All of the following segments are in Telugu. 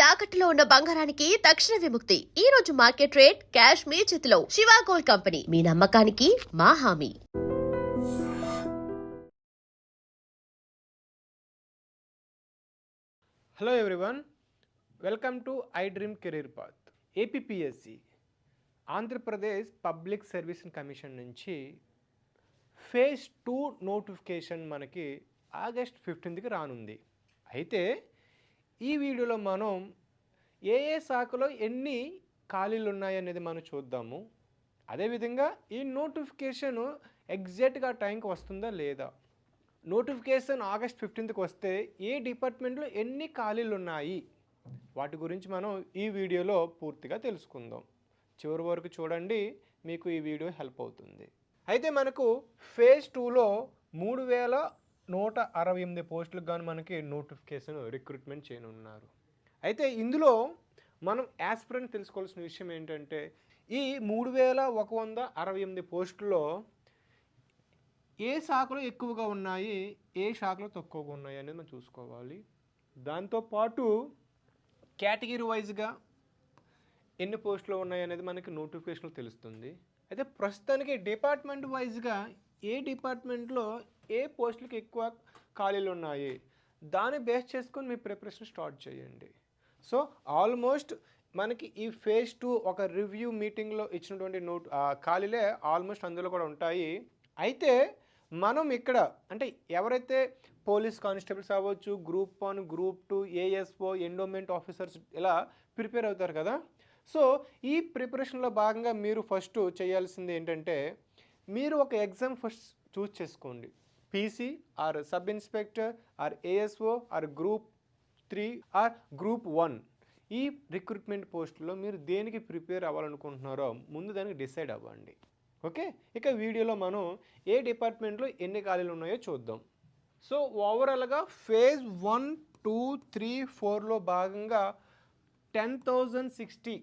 తాకట్టులో ఉన్న బంగారానికి తక్షణ విముక్తి. ఈ రోజు మార్కెట్ రేట్ క్యాష్ మీ చేతిలో. శివ గోల్డ్ కంపెనీ, మీ నమ్మకానికి మా హామీ. Hello everyone, welcome to I dream career path. APPSC Andhra Pradesh public service commission నుంచి ఫేజ్ 2 నోటిఫికేషన్ మనకి ఆగస్ట్ 15కి రానుంది. అయితే ఈ వీడియోలో మనం ఏ శాఖలో ఎన్ని ఖాళీలు ఉన్నాయనేది మనం చూద్దాము. అదేవిధంగా ఈ నోటిఫికేషన్ ఎగ్జాక్ట్గా టైంకి వస్తుందా లేదా, నోటిఫికేషన్ ఆగస్ట్ 15కి వస్తే ఏ డిపార్ట్మెంట్లో ఎన్ని ఖాళీలు ఉన్నాయి, వాటి గురించి మనం ఈ వీడియోలో పూర్తిగా తెలుసుకుందాం. చివరి వరకు చూడండి, మీకు ఈ వీడియో హెల్ప్ అవుతుంది. అయితే మనకు ఫేజ్ 2లో 3168 పోస్టులకు గాను మనకి నోటిఫికేషన్ రిక్రూట్మెంట్ చేయనున్నారు. అయితే ఇందులో మనం యాస్పిరెంట్ తెలుసుకోవాల్సిన విషయం ఏంటంటే, ఈ 3168 పోస్టుల్లో ఏ శాఖలో ఎక్కువగా ఉన్నాయి, ఏ శాఖలో తక్కువగా ఉన్నాయి అనేది మనం చూసుకోవాలి. దాంతోపాటు కేటగిరీ వైజ్గా ఎన్ని పోస్టులు ఉన్నాయి అనేది మనకి నోటిఫికేషన్లో తెలుస్తుంది. అయితే ప్రస్తుతానికి డిపార్ట్మెంట్ వైజ్గా ఏ డిపార్ట్మెంట్లో ఏ పోస్టులకి ఎక్కువ ఖాళీలు ఉన్నాయి, దాన్ని బేస్ చేసుకొని మీ ప్రిపరేషన్ స్టార్ట్ చేయండి. సో ఆల్మోస్ట్ మనకి ఈ ఫేజ్ 2 ఒక రివ్యూ మీటింగ్లో ఇచ్చినటువంటి ఖాళీలే ఆల్మోస్ట్ అందులో కూడా ఉంటాయి. అయితే మనం ఇక్కడ అంటే ఎవరైతే పోలీస్ కానిస్టేబుల్స్ అవ్వచ్చు, group 1, group 2, ASO, endowment officers ఇలా ప్రిపేర్ అవుతారు కదా. సో ఈ ప్రిపరేషన్లో భాగంగా మీరు ఫస్ట్ చేయాల్సింది ఏంటంటే, మీరు ఒక ఎగ్జామ్ ఫస్ట్ చూస్ చేసుకోండి. PC or sub inspector or ASO or group 3 or group 1 ఈ రిక్రూట్మెంట్ పోస్టులో మీరు దేనికి ప్రిపేర్ అవ్వాలనుకుంటున్నారో ముందు దానికి డిసైడ్ అవ్వండి. ఓకే, ఇక వీడియోలో మనం ఏ డిపార్ట్మెంట్లో ఎన్ని ఖాళీలు ఉన్నాయో చూద్దాం. సో ఓవరాల్గా ఫేజ్ 1, 2, 3, 4లో భాగంగా 10,060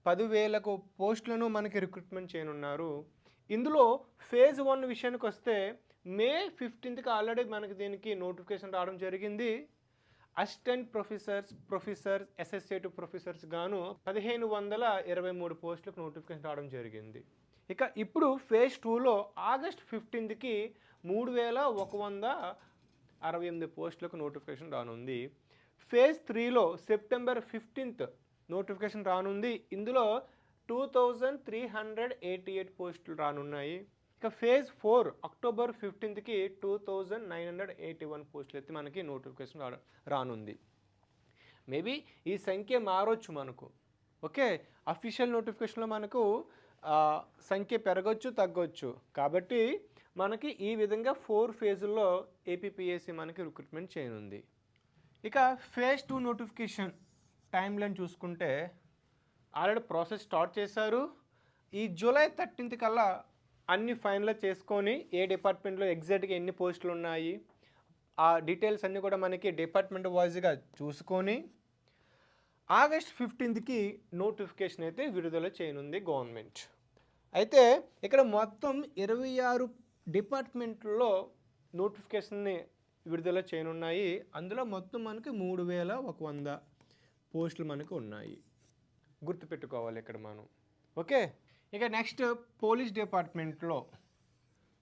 10,000 పోస్టులను మనకి రిక్రూట్మెంట్ చేయనున్నారు. ఇందులో ఫేజ్ 1 విషయానికి వస్తే మే 15కి ఆల్రెడీ మనకి దీనికి నోటిఫికేషన్ రావడం జరిగింది. అసిస్టెంట్ ప్రొఫెసర్స్, అసోసియేట్ ప్రొఫెసర్స్ గాను 1523 పోస్టులకు నోటిఫికేషన్ రావడం జరిగింది. ఇక ఇప్పుడు ఫేజ్ 2లో ఆగస్ట్ 15కి 3168 పోస్టులకు నోటిఫికేషన్ రానుంది. ఫేజ్ 3లో సెప్టెంబర్ 15th నోటిఫికేషన్ రానుంది. ఇందులో 2388 పోస్టులు రానున్నాయి. ఇక ఫేజ్ 4 అక్టోబర్ 15కి 2981 పోస్టులు అయితే మనకి నోటిఫికేషన్ రానుంది. మేబీ ఈ సంఖ్య మారొచ్చు మనకు. ఓకే, అఫీషియల్ నోటిఫికేషన్లో మనకు సంఖ్య పెరగచ్చు, తగ్గొచ్చు. కాబట్టి మనకి ఈ విధంగా 4 ఫేజుల్లో ఏపీపీఎస్సీ మనకి రిక్రూట్మెంట్ చేయనుంది. ఇక ఫేజ్ 2 నోటిఫికేషన్ టైం లైన్ చూసుకుంటే ఆల్రెడీ ప్రాసెస్ స్టార్ట్ చేశారు. ఈ జూలై 13th కల్లా అన్ని ఫైనల్ చేసుకొని ఏ డిపార్ట్మెంట్లో ఎగ్జాక్ట్గా ఎన్ని పోస్టులు ఉన్నాయి ఆ డీటెయిల్స్ అన్నీ కూడా మనకి డిపార్ట్మెంట్ వైజ్గా చూసుకొని ఆగస్ట్ 15కి నోటిఫికేషన్ అయితే విడుదల చేయనుంది గవర్నమెంట్. అయితే ఇక్కడ మొత్తం 26 డిపార్ట్మెంట్లో నోటిఫికేషన్ని విడుదల చేయనున్నాయి. అందులో మొత్తం మనకి 3100 పోస్టులు మనకు ఉన్నాయి, గుర్తుపెట్టుకోవాలి ఇక్కడ మనం. ఓకే, ఇక నెక్స్ట్ పోలీస్ డిపార్ట్మెంట్లో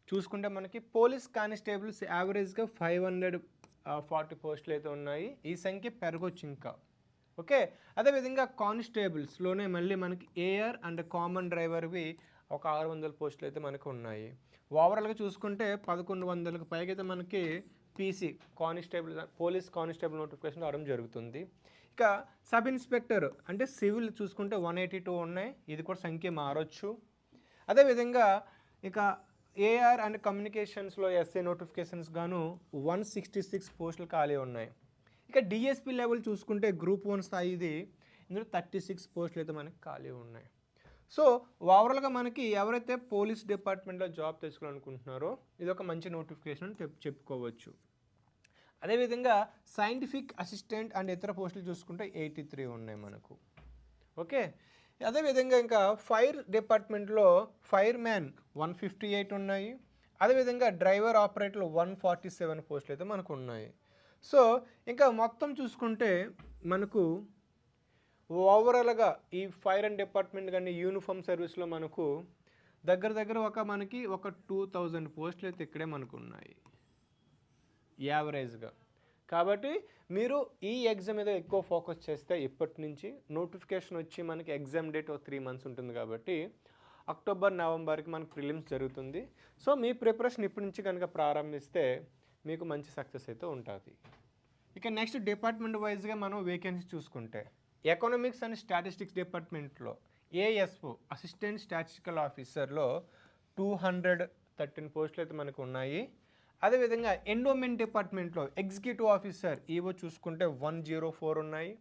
చూసుకుంటే మనకి పోలీస్ కానిస్టేబుల్స్ యావరేజ్గా 540 పోస్టులు అయితే ఉన్నాయి. ఈ సంఖ్య పెరగొచ్చు ఇంకా. ఓకే, అదేవిధంగా కానిస్టేబుల్స్లోనే మళ్ళీ మనకి ఏఆర్ అండ్ కామన్ డ్రైవర్వి ఒక 600 పోస్టులు అయితే మనకు ఉన్నాయి. ఓవరాల్గా చూసుకుంటే 1100కు పైగా అయితే మనకి PC constable police constable notification రావడం జరుగుతుంది. ఇక సబ్ ఇన్స్పెక్టర్ అంటే సివిల్ చూసుకుంటే 182 ఉన్నాయి. ఇది కూడా సంఖ్య మారొచ్చు. అదేవిధంగా ఇక ఏఆర్ అండ్ కమ్యూనికేషన్స్లో ఎస్ఏ నోటిఫికేషన్స్ గాను 166 పోస్టులు ఖాళీ ఉన్నాయి. ఇక డిఎస్పీ లెవెల్ చూసుకుంటే గ్రూప్ 1 స్థాయిది, ఇందులో 36 పోస్టులు అయితే మనకి ఖాళీ ఉన్నాయి. సో ఓవరాల్గా మనకి ఎవరైతే పోలీస్ డిపార్ట్మెంట్లో జాబ్ తెచ్చుకోవాలనుకుంటున్నారో ఇది ఒక మంచి నోటిఫికేషన్ అని చెప్పుకోవచ్చు. అదేవిధంగా సైంటిఫిక్ అసిస్టెంట్ అండ్ ఇతర పోస్టులు చూసుకుంటే 83 ఉన్నాయి మనకు. ఓకే, అదేవిధంగా ఇంకా ఫైర్ డిపార్ట్మెంట్లో ఫైర్ మ్యాన్ 158 ఉన్నాయి. అదేవిధంగా డ్రైవర్ ఆపరేటర్లు 147 పోస్టులు అయితే మనకు ఉన్నాయి. సో ఇంకా మొత్తం చూసుకుంటే మనకు ఓవరాల్గా ఈ ఫైర్ అండ్ డిపార్ట్మెంట్ కానీ యూనిఫామ్ సర్వీస్లో మనకు దగ్గర మనకి ఒక 2000 పోస్టులు అయితే ఇక్కడే మనకు ఉన్నాయి యావరేజ్గా. కాబట్టి మీరు ఈ ఎగ్జామ్ మీద ఎక్కువ ఫోకస్ చేస్తే ఇప్పటి నుంచి నోటిఫికేషన్ వచ్చి మనకి ఎగ్జామ్ డేట్ 3 మంత్స్ ఉంటుంది కాబట్టి అక్టోబర్ నవంబర్కి మనకు ప్రిలిమ్స్ జరుగుతుంది. సో మీ ప్రిపరేషన్ ఇప్పటి నుంచి కనుక ప్రారంభిస్తే మీకు మంచి సక్సెస్ అయితే ఉంటుంది. ఇక నెక్స్ట్ డిపార్ట్మెంట్ వైజ్గా మనం వేకెన్సీ చూసుకుంటే ఎకనామిక్స్ అండ్ స్టాటిస్టిక్స్ డిపార్ట్మెంట్లో ఏఎస్ఓ అసిస్టెంట్ స్టాటిస్టికల్ ఆఫీసర్లో 213 పోస్టులు అయితే మనకు ఉన్నాయి. అదేవిధంగా ఎండోమెంట్ డిపార్ట్మెంట్లో ఎగ్జిక్యూటివ్ ఆఫీసర్ ఈవో చూసుకుంటే 104 ఉన్నాయి.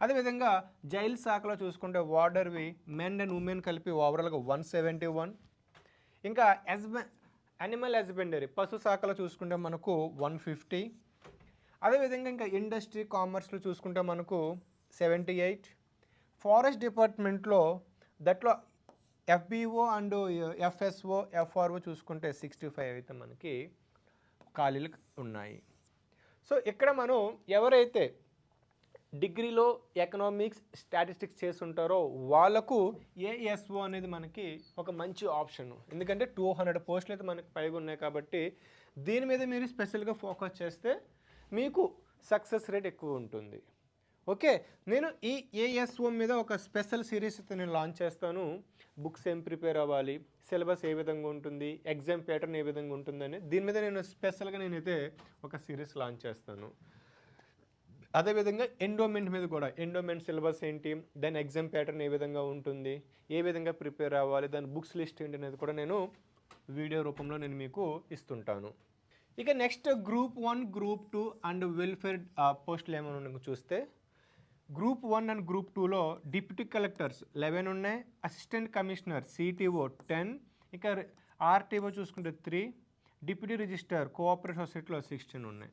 అదేవిధంగా జైల్ శాఖలో చూసుకుంటే వార్డర్వి మెన్ అండ్ ఉమెన్ కలిపి ఓవరాల్గా 171. ఇంకా యానిమల్ హస్బెండరీ పశు శాఖలో చూసుకుంటే మనకు 150. అదేవిధంగా ఇంకా ఇండస్ట్రీ కామర్స్లో చూసుకుంటే మనకు 78. ఫారెస్ట్ డిపార్ట్మెంట్లో దట్లో ఎఫ్బిఓ అండ్ ఎఫ్ఎస్ఓ ఎఫ్ఆర్ఓ చూసుకుంటే 65 అయితే మనకి ఖాళీలు ఉన్నాయి. సో ఇక్కడ మనం ఎవరైతే డిగ్రీలో ఎకనామిక్స్ స్టాటిస్టిక్స్ చేస్తుంటారో వాళ్ళకు ఏఎస్ఓ అనేది మనకి ఒక మంచి ఆప్షన్. ఎందుకంటే 200 పోస్టులు అయితే మనకి పైగా ఉన్నాయి కాబట్టి దీని మీద మీరు స్పెషల్గా ఫోకస్ చేస్తే మీకు సక్సెస్ రేట్ ఎక్కువ ఉంటుంది. ఓకే, నేను ఈ ఏఎస్ఓ మీద ఒక స్పెషల్ సిరీస్ అయితే నేను లాంచ్ చేస్తాను. బుక్స్ ఏం ప్రిపేర్ అవ్వాలి, సిలబస్ ఏ విధంగా ఉంటుంది, ఎగ్జామ్ ప్యాటర్న్ ఏ విధంగా ఉంటుందని దీని మీద నేను స్పెషల్గా నేనైతే ఒక సిరీస్ లాంచ్ చేస్తాను. అదేవిధంగా ఎండోమెంట్ మీద కూడా ఎండోమెంట్ సిలబస్ ఏంటి, దాని ఎగ్జామ్ ప్యాటర్న్ ఏ విధంగా ఉంటుంది, ఏ విధంగా ప్రిపేర్ అవ్వాలి, దాని బుక్స్ లిస్ట్ ఏంటి అనేది కూడా నేను వీడియో రూపంలో నేను మీకు ఇస్తుంటాను. ఇక next group 1, group 2 and welfare పోస్టులు ఏమైనా చూస్తే గ్రూప్ 1 అండ్ గ్రూప్ 2లో డిప్యూటీ కలెక్టర్స్ 11 ఉన్నాయి. Assistant commissioner CTO 10. ఇక ఆర్టీఓ చూసుకుంటే 3. డిప్యూటీ రిజిస్టర్ కోఆపరేటివ్ సొసైటీలో 16 ఉన్నాయి.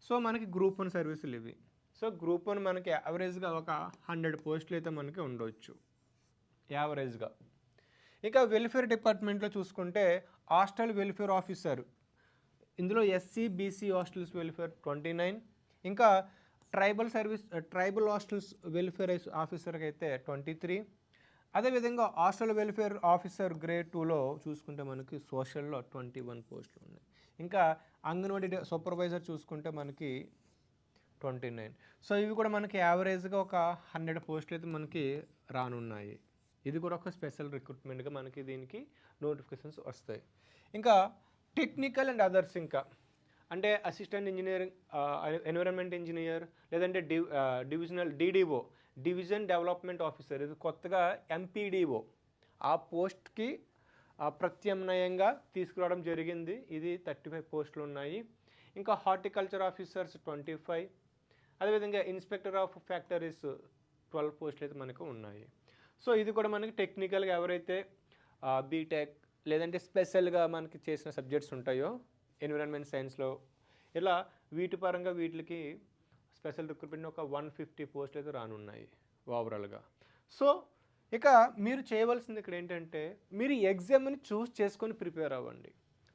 సో మనకి గ్రూప్ 1 సర్వీసులు ఇవి. సో గ్రూప్ 1 మనకి యావరేజ్గా ఒక 100 పోస్టులు అయితే మనకి ఉండవచ్చు యావరేజ్గా. ఇక వెల్ఫేర్ డిపార్ట్మెంట్లో చూసుకుంటే హాస్టల్ వెల్ఫేర్ ఆఫీసర్ ఇందులో ఎస్సీ బీసీ హాస్టల్స్ వెల్ఫేర్ 29. ఇంకా ట్రైబల్ హాస్టల్స్ వెల్ఫేర్ ఆఫీసర్కి అయితే 23. అదేవిధంగా హాస్టల్ వెల్ఫేర్ ఆఫీసర్ గ్రేడ్ 2లో చూసుకుంటే మనకి సోషల్లో 21 పోస్టులు ఉన్నాయి. ఇంకా అంగన్వాడీ సూపర్వైజర్ చూసుకుంటే మనకి 29. సో ఇవి కూడా మనకి యావరేజ్గా ఒక 100 పోస్టులు అయితే మనకి రానున్నాయి. ఇది కూడా ఒక స్పెషల్ రిక్రూట్మెంట్గా మనకి దీనికి నోటిఫికేషన్స్ వస్తాయి. ఇంకా టెక్నికల్ అండ్ అదర్స్ ఇంకా అంటే అసిస్టెంట్ ఇంజనీరింగ్, ఎన్విరాన్మెంట్ ఇంజనీర్, లేదంటే divisional DDO division development officer, ఇది కొత్తగా ఎంపీడీఓ ఆ పోస్ట్కి ప్రత్యామ్నాయంగా తీసుకురావడం జరిగింది. ఇది 35 పోస్టులు ఉన్నాయి. ఇంకా హార్టికల్చర్ ఆఫీసర్స్ 25. అదేవిధంగా ఇన్స్పెక్టర్ ఆఫ్ ఫ్యాక్టరీస్ 12 పోస్టులు అయితే మనకు ఉన్నాయి. సో ఇది కూడా మనకి టెక్నికల్గా ఎవరైతే బీటెక్ లేదంటే స్పెషల్గా మనకి చేసిన సబ్జెక్ట్స్ ఉంటాయో ఎన్విరాన్మెంట్ సైన్స్లో ఇలా వీటి పరంగా వీటికి స్పెషల్ రిక్రూట్మెంట్ ఒక 150 పోస్టులు అయితే రానున్నాయి ఓవరాల్గా. సో ఇక మీరు చేయవలసింది ఇక్కడ ఏంటంటే మీరు ఎగ్జామ్ని చూస్ చేసుకొని ప్రిపేర్ అవ్వండి.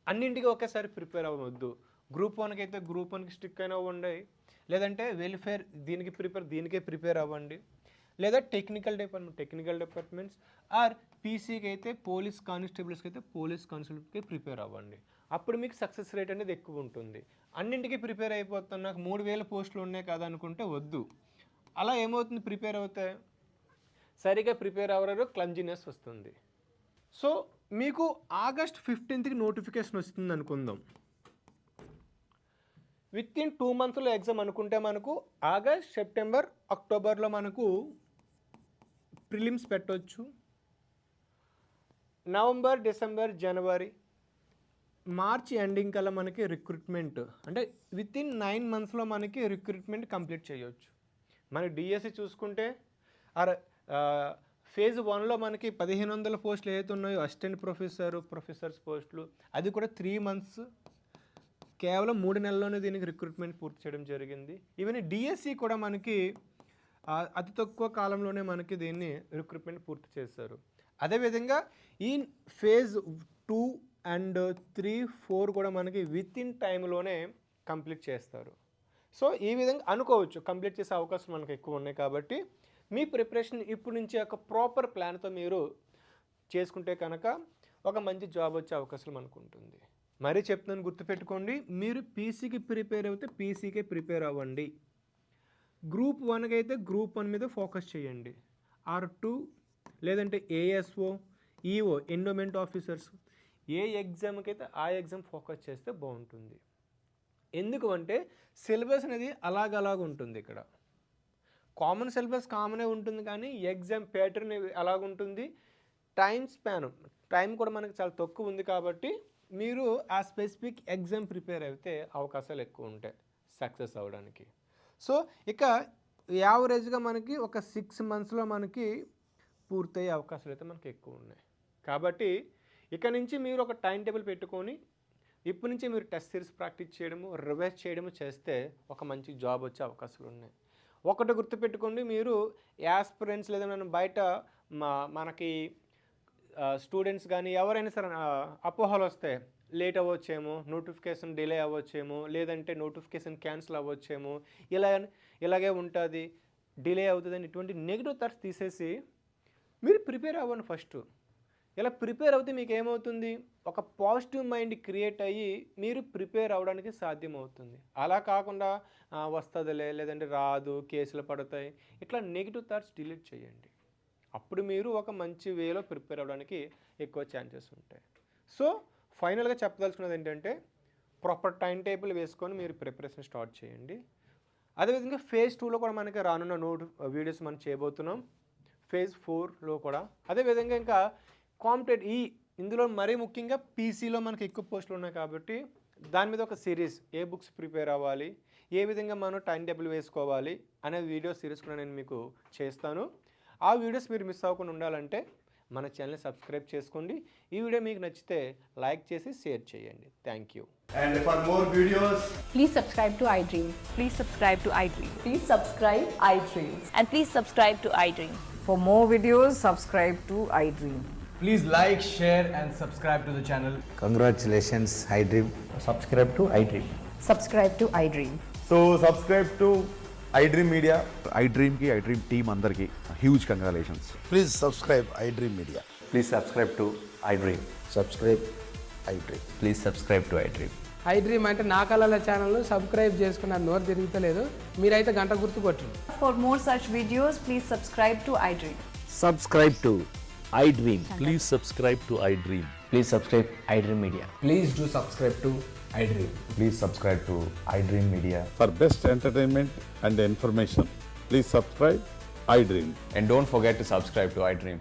అన్నింటికి ఒకేసారి ప్రిపేర్ అవ్వవద్దు. గ్రూప్ 1కి అయితే గ్రూప్ 1కి స్టిక్ అయినా అవ్వండి, లేదంటే వెల్ఫేర్ దీనికే ప్రిపేర్ అవ్వండి, లేదా టెక్నికల్ డిపార్ట్మెంట్స్ ఆర్ పీసీకి అయితే పోలీస్ కానిస్టేబుల్స్కి అయితే పోలీస్ కానిస్టేబుల్కి ప్రిపేర్ అవ్వండి. అప్పుడు మీకు సక్సెస్ రేట్ అనేది ఎక్కువ ఉంటుంది. అన్నింటికి ప్రిపేర్ అయిపోతాను నాకు 3000 పోస్టులు ఉన్నాయి కదా అనుకుంటే వద్దు. అలా ఏమవుతుంది, ప్రిపేర్ అవుతే సరిగా ప్రిపేర్ అవ్వరు, క్లమ్జినెస్ వస్తుంది. సో మీకు ఆగస్ట్ 15కి నోటిఫికేషన్ వస్తుంది అనుకుందాం. వితిన్ 2 మంత్స్లో ఎగ్జామ్ అనుకుంటే మనకు ఆగస్ట్, సెప్టెంబర్, అక్టోబర్లో మనకు ప్రిలిమ్స్ పెట్టవచ్చు. నవంబర్, డిసెంబర్, జనవరి, మార్చి ఎండింగ్ కల్లా మనకి రిక్రూట్మెంట్ అంటే వితిన్ 9 మంత్స్లో మనకి రిక్రూట్మెంట్ కంప్లీట్ చేయవచ్చు. మనకి డిఎస్సి చూసుకుంటే ఫేజ్ 1లో మనకి 1500 పోస్టులు ఏదైతే ఉన్నాయో అసిస్టెంట్ ప్రొఫెసర్స్ పోస్టులు, అది కూడా 3 మంత్స్ కేవలం 3 నెలల్లోనే దీనికి రిక్రూట్మెంట్ పూర్తి చేయడం జరిగింది. ఈవెన్ డిఎస్సి కూడా మనకి అతి తక్కువ కాలంలోనే మనకి దీన్ని రిక్రూట్మెంట్ పూర్తి చేశారు. అదేవిధంగా ఈ ఫేజ్ 2 అండ్ 3, 4 కూడా మనకి విత్ ఇన్ టైంలోనే కంప్లీట్ చేస్తారు. సో ఈ విధంగా అనుకోవచ్చు, కంప్లీట్ చేసే అవకాశం మనకు ఎక్కువ ఉన్నాయి. కాబట్టి మీ ప్రిపరేషన్ ఇప్పుడు నుంచి ఒక ప్రాపర్ ప్లాన్తో మీరు చేసుకుంటే కనుక ఒక మంచి జాబ్ వచ్చే అవకాశం మనకు ఉంటుంది. మరీ చెప్తున్నాను, గుర్తుపెట్టుకోండి, మీరు పీసీకి ప్రిపేర్ అయితే పీసీకే ప్రిపేర్ అవ్వండి. గ్రూప్ 1కి అయితే గ్రూప్ 1 మీద ఫోకస్ చేయండి. R2 లేదంటే ASO, EO, ఎండోమెంట్ ఆఫీసర్స్, ఏ ఎగ్జామ్కి అయితే ఆ ఎగ్జామ్ ఫోకస్ చేస్తే బాగుంటుంది. ఎందుకు అంటే సిలబస్ అనేది అలాగ ఉంటుంది. ఇక్కడ కామన్ సిలబస్ కామనే ఉంటుంది, కానీ ఎగ్జామ్ ప్యాటర్న్ అలాగుంటుంది. టైం కూడా మనకు చాలా తక్కువ ఉంది. కాబట్టి మీరు ఆ స్పెసిఫిక్ ఎగ్జామ్ ప్రిపేర్ అయితే అవకాశాలు ఎక్కువ ఉంటాయి సక్సెస్ అవ్వడానికి. సో ఇక యావరేజ్గా మనకి ఒక 6 monthsలో మనకి పూర్తయ్యే అవకాశాలు అయితే మనకి ఎక్కువ ఉన్నాయి. కాబట్టి ఇక నుంచి మీరు ఒక టైం టేబుల్ పెట్టుకొని ఇప్పటి నుంచి మీరు టెస్ట్ సిరీస్ ప్రాక్టీస్ చేయడము, రివైజ్ చేయడము చేస్తే ఒక మంచి జాబ్ వచ్చే అవకాశాలు ఉన్నాయి. ఒకటి గుర్తుపెట్టుకోండి, మీరు యాస్పిరెంట్స్ లేదా బయట మనకి స్టూడెంట్స్ కానీ ఎవరైనా సరే అపోహలు వస్తాయి, లేట్ అవ్వచ్చేమో, నోటిఫికేషన్ డిలే అవ్వచ్చేమో, లేదంటే నోటిఫికేషన్ క్యాన్సిల్ అవ్వచ్చేమో, ఇలాగే ఉంటుంది, డిలే అవుతుందని ఇటువంటి నెగిటివ్ థాట్స్ తీసేసి మీరు ప్రిపేర్ అవ్వండి. ఫస్ట్ ఇలా ప్రిపేర్ అవుతే మీకు ఏమవుతుంది, ఒక పాజిటివ్ మైండ్ క్రియేట్ అయ్యి మీరు ప్రిపేర్ అవ్వడానికి సాధ్యమవుతుంది. అలా కాకుండా వస్తుందిలే, లేదంటే రాదు, కేసులు పడతాయి, ఇట్లా నెగిటివ్ థాట్స్ డిలీట్ చేయండి. అప్పుడు మీరు ఒక మంచి వేలో ప్రిపేర్ అవ్వడానికి ఎక్కువ ఛాన్సెస్ ఉంటాయి. సో ఫైనల్గా చెప్పదలుచుకున్నది ఏంటంటే ప్రాపర్ టైం టేబుల్ వేసుకొని మీరు ప్రిపరేషన్ స్టార్ట్ చేయండి. అదేవిధంగా ఫేజ్ 2లో కూడా మనకి రానున్న వీడియోస్ మనం చేయబోతున్నాం. ఫేజ్ 4లో కూడా అదేవిధంగా ఇంకా ఇందులో మరీ ముఖ్యంగా పీసీలో మనకి ఎక్కువ పోస్టులు ఉన్నాయి. కాబట్టి దాని మీద ఒక సిరీస్, ఏ బుక్స్ ప్రిపేర్ అవ్వాలి, ఏ విధంగా మనం టైం టేబుల్ వేసుకోవాలి అనే వీడియో సిరీస్ కూడా నేను మీకు చేస్తాను. ఆ వీడియోస్ మీరు మిస్ అవ్వకుండా ఉండాలంటే మన ఛానల్ని సబ్స్క్రైబ్ చేసుకోండి. ఈ వీడియో మీకు నచ్చితే లైక్ చేసి షేర్ చేయండి. Thank you. And for more videos, Please subscribe to iDream. Please subscribe to iDream. Please subscribe iDream. And please subscribe to iDream. For more videos, subscribe to iDream. please like, share and subscribe to the channel. Congratulations, iDream. Subscribe to iDream. Subscribe to iDream. So subscribe to iDream Media. iDream की iDream team अंदर की huge congratulations. Please subscribe iDream Media. Please subscribe to iDream. Subscribe iDream. Please subscribe to iDream. iDream అంటే నా కళల ఛానల్ సబ్స్క్రైబ్ చేసుకున్న నోరు తిరుగుతలేదు, మీరైతే గంట గుర్తు కొట్టండి. For more such videos, please subscribe to iDream. Subscribe to iDream. Please subscribe to iDream. Please subscribe iDream Media. Please do subscribe to iDream. Please subscribe to iDream Media. For best entertainment and information, please subscribe iDream. And don't forget to subscribe to iDream.